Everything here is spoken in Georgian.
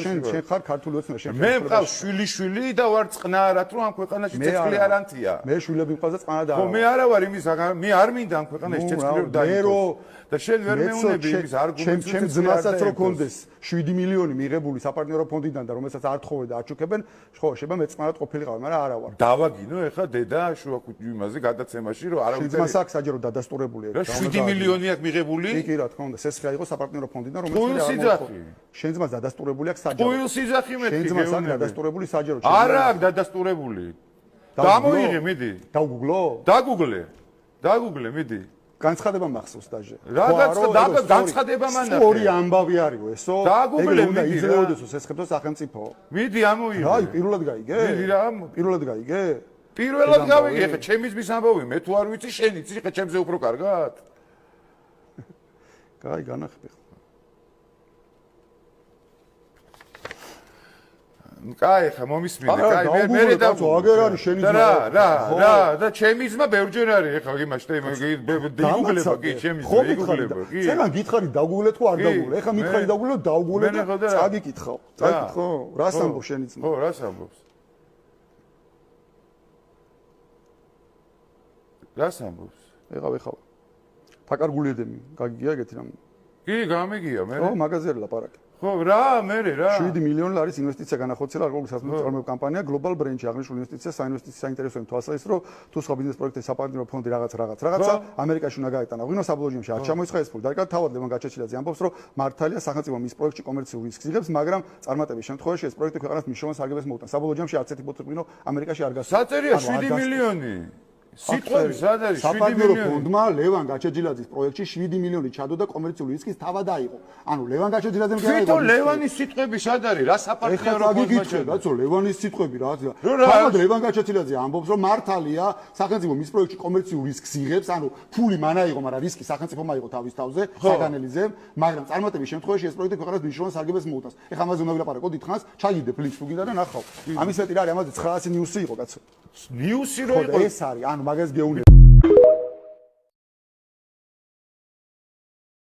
შენ ხარ ქართული ოცნება შენ მე მყავს შვილი და ვარ წყნარად რომ ამ ქვეყანაში ცეცხლი არ ანთია მე შვილები მყავს და წყნარად არა ხო მე არა ვარ იმის მე არ მინდა ამ ქვეყანაში ცეცხლი რომ დაიქოს და შენ ვერ მეუნები იმის არგუმენტს ჩემ ძმასაც რო კონდეს 7 მილიონი მიღებული საპარტნიორო ფონდიდან და რომელსაც არ თხოვე და აჩუქებენ ხო შეიძლება მე წყნარად ყოფილიყავ მაგრამ არა ვარ დავაგინო ეხა დედა შუაკუთიმაზე გადაცემაში რომ არავითარი ძმას აქვს საჯარო დადასტურებული რა 7 მილიონი აქვს მიღებული კი რა თქმა უნდა სესხი აიღო საპარტნიორო ფონდიდან რომელიც შენ ძმას დადასტურებული აქვს საჯარო ყოველ სიძახი მეთქი შენ ძმას აქვს დადასტურებული საჯარო არა აქვს დადასტურებული გამოიღე მიდი დაგუგლე მიდი განცხადება მახსოვს დაჟე რა განცხადება მანახე ორი ამბავი არისო ესო დაგუგლე მიდი იზრეოდესო სესხებო სახელმწიფო მიდი ამოიღე აი პირველად გაიგე მიდი რა პირველად გაიგე პირველად გავიგე ხა ჩემი ძმის ამბავი მე თუ არ ვიცი შენ იცი ხა ჩემზე უფრო კარგად კაი განახები კაი ხა მომისმინე კაი მე და აგერ არის შენი ძმა რა და ჩემი ძმა ბევრჯერ არის ხა იმაში დაიგუგლება კი ჩემი ძმა იგუგლება კი ცეგან გითხარი დაგუგლე თუ არ დაგუგლე ეხა მითხარი დაგუგლე დაუგულე და წაგიკითხავ რას ამბობს შენი ძმა ხო რას ამბობს ეხა ფაკარგული ედემი გაგიგია ეგეთი რამ კი გამიგია მე ხო მაგაზე არის ლაპარაკი ხო რა მე რა 7 მილიონი ლარის ინვესტიცია განახორციელა აგრარული საზოგადოებრივი კამპანია Global Brain-ში აღნიშნული ინვესტიცია საინვესტიციო საინტერესოებო თვალსაზრისით რომ თუ სხვა ბიზნეს პროექტის საპარტნიორო ფონდი რაღაცა ამერიკაში უნდა გაეტანა ღვინო საბოლოოში არ ჩამოიცხა ეს ფული და თავად ლევან გაჩეჩილაძე ამბობს რომ მართალია სახელმწიფო მის პროექტში კომერციულ რისკს იღებს მაგრამ წარმატების შემთხვევაში ეს პროექტი ქვეყანას მნიშვნელოვან სარგებლობას მოუტანს საბოლოოში არც ერთი ღვინო ამერიკაში არ გასულა საწერია 7 მილიონი სიტყვები სად არის 7 საპარტნიორო ფონდმა ლევან გაჩეჩილაძის პროექტში 7 მილიონი ჩადო და კომერციული რისკის თავად აიღო. ანუ ლევან გაჩეჩილაძემ კი არა თვითონ ლევანის სიტყვები სად არის? რა საპარტნიორო ფონდმა ჩადო? კაცო, ლევანის სიტყვები რა. თავად ლევან გაჩეჩილაძე ამბობს რომ მართალია სახელმწიფო მის პროექტში კომერციულ რისკს იღებს, ანუ ფული მან აიღო, მაგრამ რისკი სახელმწიფომ აიღო თავის თავზე, საგანელიძემ, მაგრამ წარმატების შემთხვევაში ეს პროექტი ქვეყანას მნიშვნელოვან სარგებლობას მოუტანს. ეხლა ამაზე უნდა ვილაპარაკო დიდხანს, ჩაგიდებ ლინკს თუ გინდა და ნახავ. ამის მეტი რა არის, ამაზე 900 ნიუსი იყო კაცო. ნიუსი რო იყო ეს არის, ანუ მაგას გეუბნები